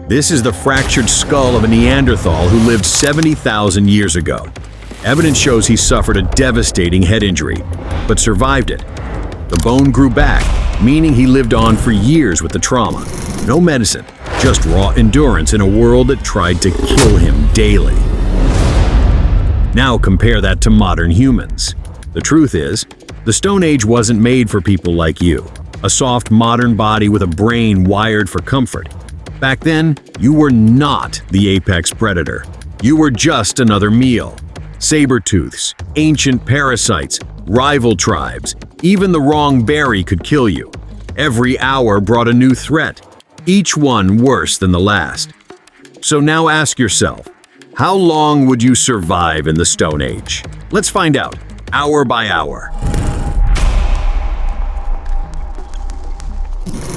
This is the fractured skull of a Neanderthal who lived 70,000 years ago. Evidence shows he suffered a devastating head injury, but survived it. The bone grew back, meaning he lived on for years with the trauma. No medicine, just raw endurance in a world that tried to kill him daily. Now compare that to modern humans. The truth is, the Stone Age wasn't made for people like you, a soft modern body with a brain wired for comfort. Back then, you were not the apex predator. You were just another meal. Saber-tooths, ancient parasites, rival tribes, even the wrong berry could kill you. Every hour brought a new threat, each one worse than the last. So now ask yourself, how long would you survive in the Stone Age? Let's find out, hour by hour.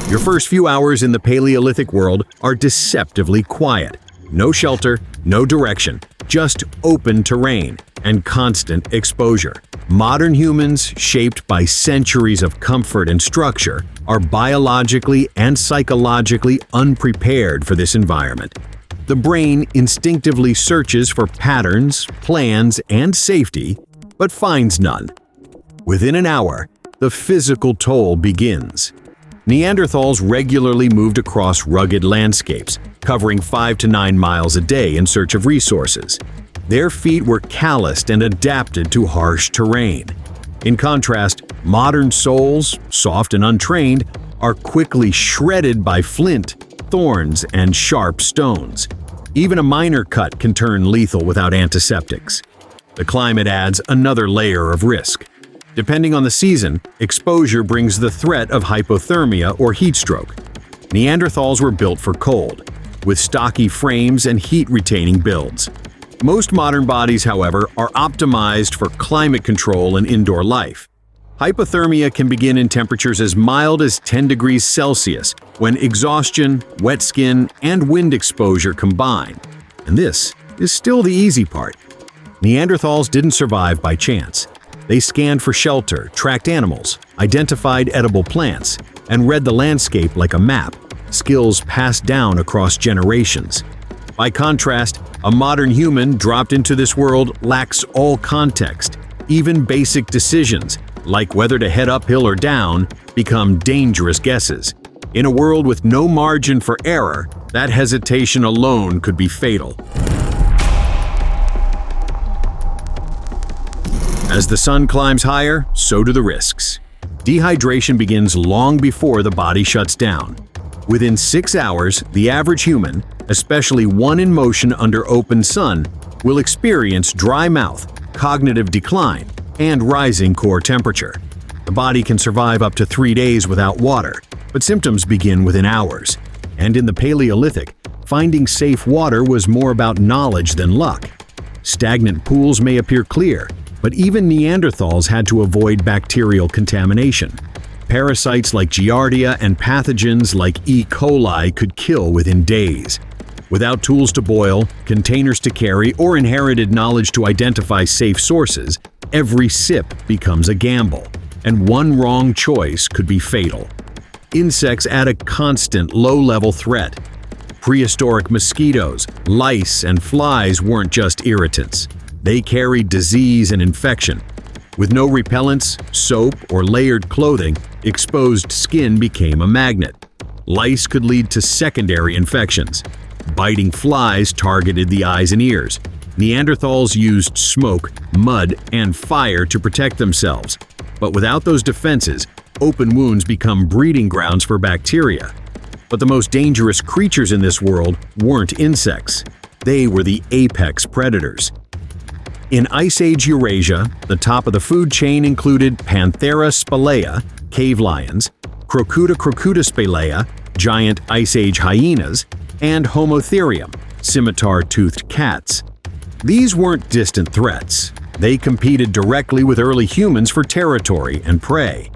Your first few hours in the Paleolithic world are deceptively quiet. No shelter, no direction, just open terrain and constant exposure. Modern humans, shaped by centuries of comfort and structure, are biologically and psychologically unprepared for this environment. The brain instinctively searches for patterns, plans, and safety, but finds none. Within an hour, the physical toll begins. Neanderthals regularly moved across rugged landscapes, covering 5 to 9 miles a day in search of resources. Their feet were calloused and adapted to harsh terrain. In contrast, modern souls, soft and untrained, are quickly shredded by flint, thorns, and sharp stones. Even a minor cut can turn lethal without antiseptics. The climate adds another layer of risk. Depending on the season, exposure brings the threat of hypothermia or heat stroke. Neanderthals were built for cold, with stocky frames and heat-retaining builds. Most modern bodies, however, are optimized for climate control and indoor life. Hypothermia can begin in temperatures as mild as 10 degrees Celsius when exhaustion, wet skin, and wind exposure combine. And this is still the easy part. Neanderthals didn't survive by chance. They scanned for shelter, tracked animals, identified edible plants, and read the landscape like a map, skills passed down across generations. By contrast, a modern human dropped into this world lacks all context. Even basic decisions, like whether to head uphill or down, become dangerous guesses. In a world with no margin for error, that hesitation alone could be fatal. As the sun climbs higher, so do the risks. Dehydration begins long before the body shuts down. Within 6 hours, the average human, especially one in motion under open sun, will experience dry mouth, cognitive decline, and rising core temperature. The body can survive up to 3 days without water, but symptoms begin within hours. And in the Paleolithic, finding safe water was more about knowledge than luck. Stagnant pools may appear clear, but even Neanderthals had to avoid bacterial contamination. Parasites like Giardia and pathogens like E. coli could kill within days. Without tools to boil, containers to carry, or inherited knowledge to identify safe sources, every sip becomes a gamble, and one wrong choice could be fatal. Insects add a constant low-level threat. Prehistoric mosquitoes, lice, and flies weren't just irritants. They carried disease and infection. With no repellents, soap, or layered clothing, exposed skin became a magnet. Lice could lead to secondary infections. Biting flies targeted the eyes and ears. Neanderthals used smoke, mud, and fire to protect themselves. But without those defenses, open wounds become breeding grounds for bacteria. But the most dangerous creatures in this world weren't insects. They were the apex predators. In Ice Age Eurasia, the top of the food chain included Panthera spelaea, cave lions, Crocuta spelaea, giant Ice Age hyenas, and Homotherium, scimitar-toothed cats. These weren't distant threats. They competed directly with early humans for territory and prey.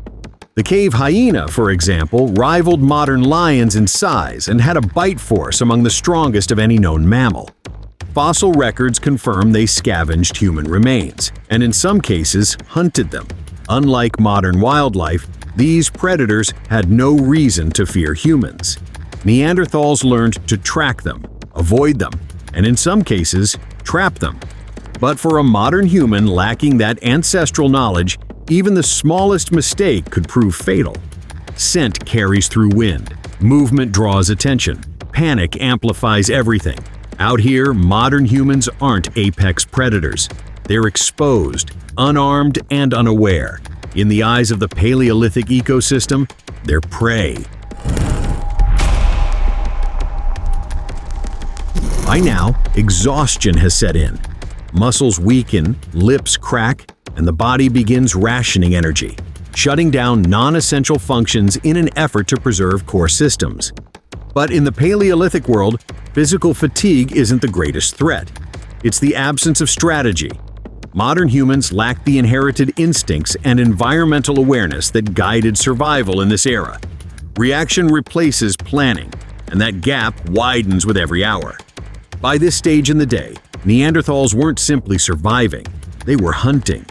The cave hyena, for example, rivaled modern lions in size and had a bite force among the strongest of any known mammal. Fossil records confirm they scavenged human remains, and in some cases hunted them. Unlike modern wildlife, these predators had no reason to fear humans. Neanderthals learned to track them, avoid them, and in some cases, trap them. But for a modern human lacking that ancestral knowledge, even the smallest mistake could prove fatal. Scent carries through wind. Movement draws attention. Panic amplifies everything. Out here, modern humans aren't apex predators. They're exposed, unarmed, and unaware. In the eyes of the Paleolithic ecosystem, they're prey. By now, exhaustion has set in. Muscles weaken, lips crack, and the body begins rationing energy, shutting down non-essential functions in an effort to preserve core systems. But in the Paleolithic world, physical fatigue isn't the greatest threat. It's the absence of strategy. Modern humans lack the inherited instincts and environmental awareness that guided survival in this era. Reaction replaces planning, and that gap widens with every hour. By this stage in the day, Neanderthals weren't simply surviving, they were hunting.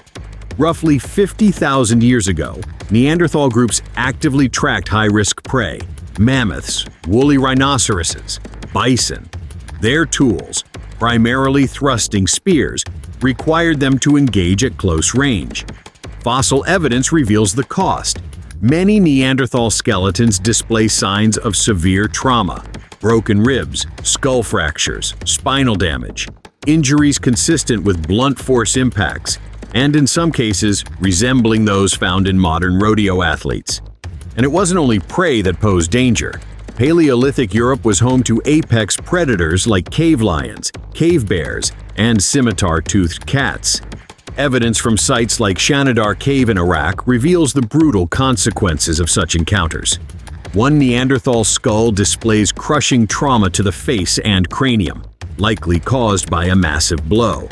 Roughly 50,000 years ago, Neanderthal groups actively tracked high-risk prey: mammoths, woolly rhinoceroses, bison. Their tools, primarily thrusting spears, required them to engage at close range. Fossil evidence reveals the cost. Many Neanderthal skeletons display signs of severe trauma: broken ribs, skull fractures, spinal damage, injuries consistent with blunt force impacts, and in some cases, resembling those found in modern rodeo athletes. And it wasn't only prey that posed danger. Paleolithic Europe was home to apex predators like cave lions, cave bears, and scimitar-toothed cats. Evidence from sites like Shanidar Cave in Iraq reveals the brutal consequences of such encounters. One Neanderthal skull displays crushing trauma to the face and cranium, likely caused by a massive blow.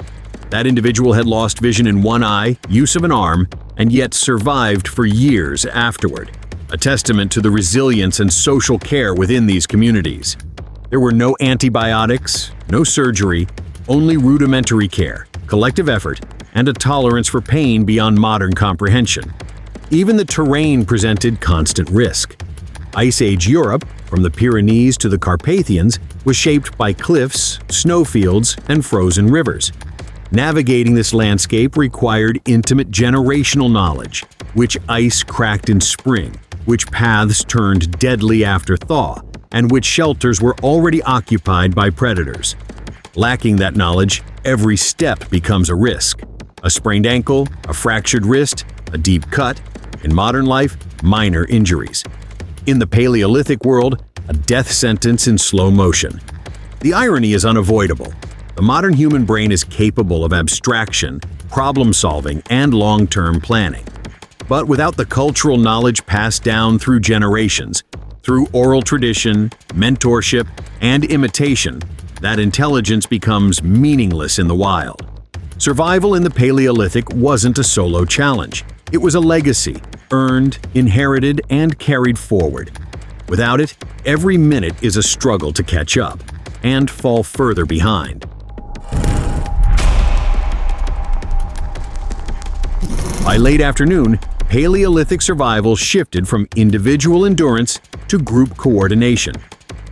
That individual had lost vision in one eye, use of an arm, and yet survived for years afterward, a testament to the resilience and social care within these communities. There were no antibiotics, no surgery, only rudimentary care, collective effort, and a tolerance for pain beyond modern comprehension. Even the terrain presented constant risk. Ice Age Europe, from the Pyrenees to the Carpathians, was shaped by cliffs, snowfields, and frozen rivers. Navigating this landscape required intimate generational knowledge: which ice cracked in spring, which paths turned deadly after thaw, and which shelters were already occupied by predators. Lacking that knowledge, every step becomes a risk. A sprained ankle, a fractured wrist, a deep cut. In modern life, minor injuries. In the Paleolithic world, a death sentence in slow motion. The irony is unavoidable. The modern human brain is capable of abstraction, problem-solving, and long-term planning. But without the cultural knowledge passed down through generations, through oral tradition, mentorship, and imitation, that intelligence becomes meaningless in the wild. Survival in the Paleolithic wasn't a solo challenge. It was a legacy, earned, inherited, and carried forward. Without it, every minute is a struggle to catch up and fall further behind. By late afternoon, Paleolithic survival shifted from individual endurance to group coordination.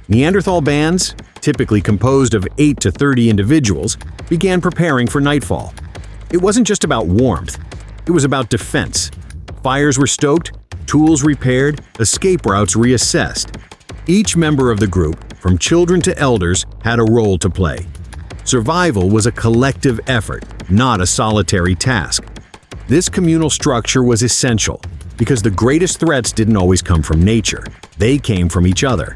Neanderthal bands, typically composed of 8 to 30 individuals, began preparing for nightfall. It wasn't just about warmth, it was about defense. Fires were stoked, tools repaired, escape routes reassessed. Each member of the group, from children to elders, had a role to play. Survival was a collective effort, not a solitary task. This communal structure was essential because the greatest threats didn't always come from nature. They came from each other.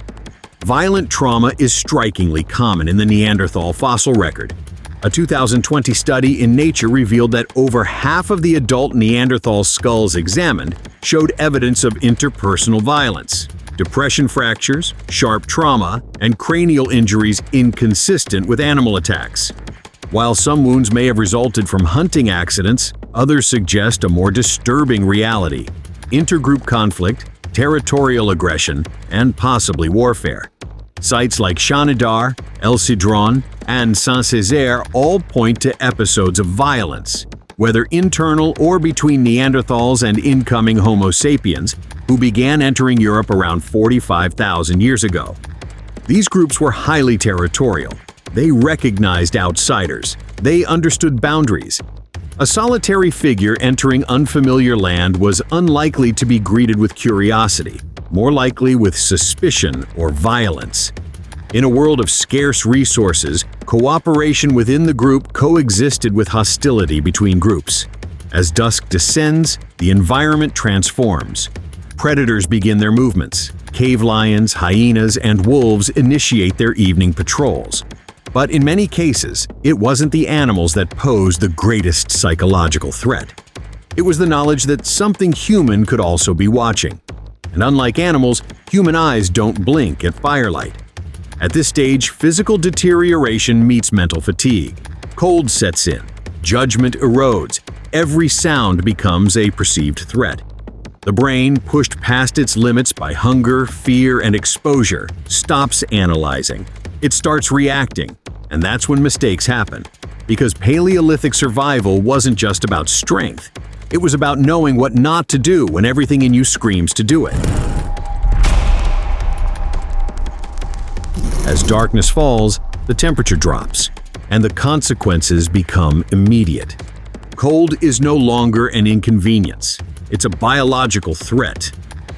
Violent trauma is strikingly common in the Neanderthal fossil record. A 2020 study in Nature revealed that over half of the adult Neanderthal skulls examined showed evidence of interpersonal violence, depression fractures, sharp trauma, and cranial injuries inconsistent with animal attacks. While some wounds may have resulted from hunting accidents, others suggest a more disturbing reality: intergroup conflict, territorial aggression, and possibly warfare. Sites like Shanidar, El Cedron, and Saint-Césaire all point to episodes of violence, whether internal or between Neanderthals and incoming Homo sapiens, who began entering Europe around 45,000 years ago. These groups were highly territorial. They recognized outsiders. They understood boundaries. A solitary figure entering unfamiliar land was unlikely to be greeted with curiosity, more likely with suspicion or violence. In a world of scarce resources, cooperation within the group coexisted with hostility between groups. As dusk descends, the environment transforms. Predators begin their movements. Cave lions, hyenas, and wolves initiate their evening patrols. But in many cases, it wasn't the animals that posed the greatest psychological threat. It was the knowledge that something human could also be watching. And unlike animals, human eyes don't blink at firelight. At this stage, physical deterioration meets mental fatigue. Cold sets in. Judgment erodes. Every sound becomes a perceived threat. The brain, pushed past its limits by hunger, fear, and exposure, stops analyzing. It starts reacting, and that's when mistakes happen. Because Paleolithic survival wasn't just about strength. It was about knowing what not to do when everything in you screams to do it. As darkness falls, the temperature drops, and the consequences become immediate. Cold is no longer an inconvenience. It's a biological threat.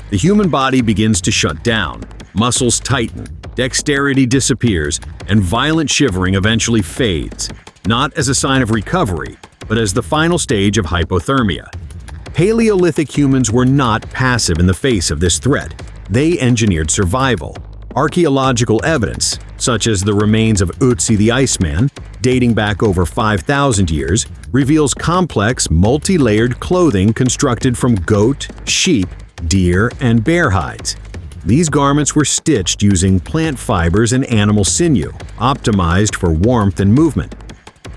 The human body begins to shut down, muscles tighten, dexterity disappears, and violent shivering eventually fades, not as a sign of recovery, but as the final stage of hypothermia. Paleolithic humans were not passive in the face of this threat. They engineered survival. Archaeological evidence, such as the remains of Ötzi the Iceman, dating back over 5,000 years, reveals complex, multi-layered clothing constructed from goat, sheep, deer, and bear hides. These garments were stitched using plant fibers and animal sinew, optimized for warmth and movement.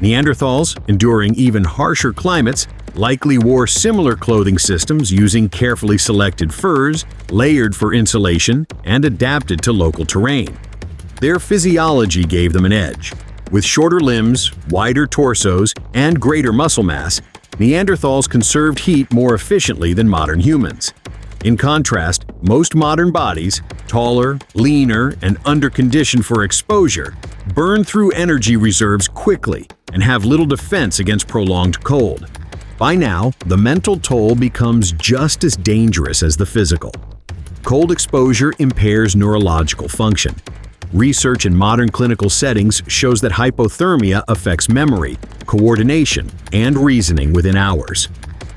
Neanderthals, enduring even harsher climates, likely wore similar clothing systems using carefully selected furs, layered for insulation, and adapted to local terrain. Their physiology gave them an edge. With shorter limbs, wider torsos, and greater muscle mass, Neanderthals conserved heat more efficiently than modern humans. In contrast, most modern bodies, taller, leaner, and under-conditioned for exposure, burn through energy reserves quickly and have little defense against prolonged cold. By now, the mental toll becomes just as dangerous as the physical. Cold exposure impairs neurological function. Research in modern clinical settings shows that hypothermia affects memory, coordination, and reasoning within hours.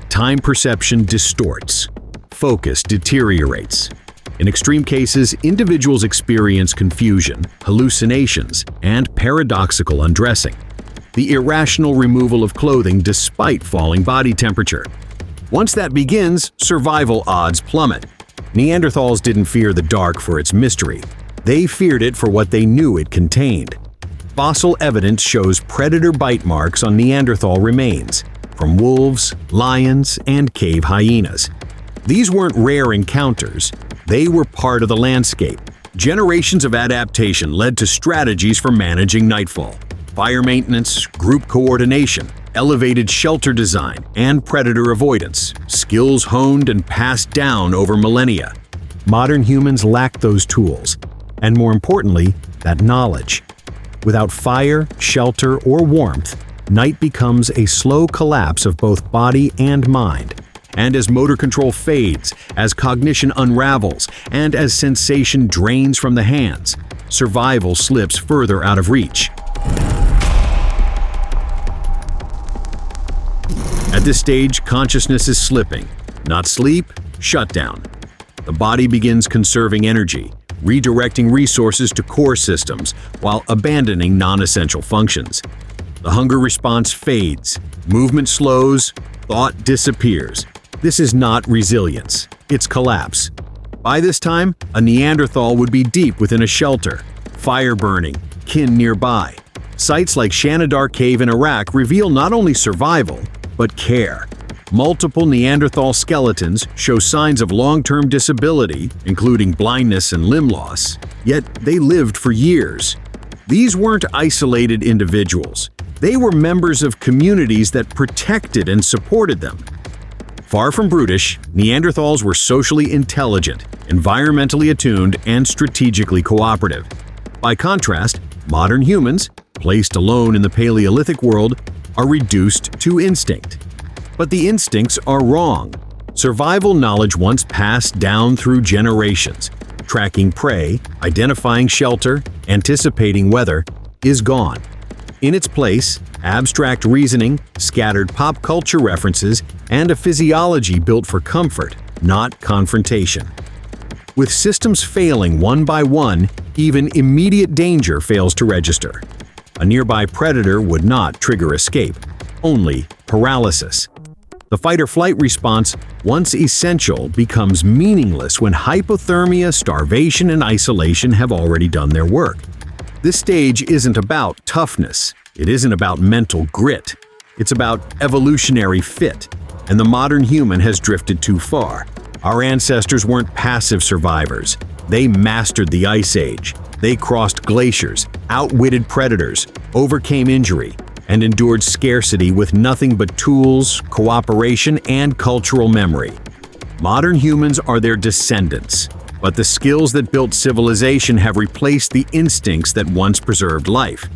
Time perception distorts. Focus deteriorates. In extreme cases, individuals experience confusion, hallucinations, and paradoxical undressing. The irrational removal of clothing despite falling body temperature. Once that begins, survival odds plummet. Neanderthals didn't fear the dark for its mystery. They feared it for what they knew it contained. Fossil evidence shows predator bite marks on Neanderthal remains, from wolves, lions, and cave hyenas. These weren't rare encounters. They were part of the landscape. Generations of adaptation led to strategies for managing Nightfall. Fire maintenance, group coordination, elevated shelter design, and predator avoidance, skills honed and passed down over millennia. Modern humans lack those tools, and more importantly, that knowledge. Without fire, shelter, or warmth, night becomes a slow collapse of both body and mind. And as motor control fades, as cognition unravels, and as sensation drains from the hands, survival slips further out of reach. At this stage, consciousness is slipping. Not sleep, shutdown. The body begins conserving energy, redirecting resources to core systems while abandoning non-essential functions. The hunger response fades, movement slows, thought disappears. This is not resilience, it's collapse. By this time, a Neanderthal would be deep within a shelter, fire burning, kin nearby. Sites like Shanidar Cave in Iraq reveal not only survival, but care. Multiple Neanderthal skeletons show signs of long-term disability, including blindness and limb loss, yet they lived for years. These weren't isolated individuals. They were members of communities that protected and supported them. Far from brutish, Neanderthals were socially intelligent, environmentally attuned, and strategically cooperative. By contrast, modern humans, placed alone in the Paleolithic world, are reduced to instinct. But the instincts are wrong. Survival knowledge once passed down through generations, tracking prey, identifying shelter, anticipating weather, is gone. In its place, abstract reasoning, scattered pop culture references, and a physiology built for comfort, not confrontation. With systems failing one by one, even immediate danger fails to register. A nearby predator would not trigger escape, only paralysis. The fight-or-flight response, once essential, becomes meaningless when hypothermia, starvation, and isolation have already done their work. This stage isn't about toughness. It isn't about mental grit. It's about evolutionary fit, and the modern human has drifted too far. Our ancestors weren't passive survivors. They mastered the Ice Age. They crossed glaciers, outwitted predators, overcame injury, and endured scarcity with nothing but tools, cooperation, and cultural memory. Modern humans are their descendants, but the skills that built civilization have replaced the instincts that once preserved life.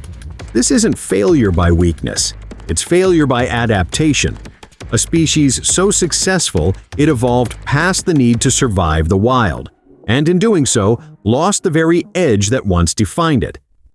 This isn't failure by weakness, it's failure by adaptation. A species so successful it evolved past the need to survive the wild, and in doing so, lost the very edge that once defined it.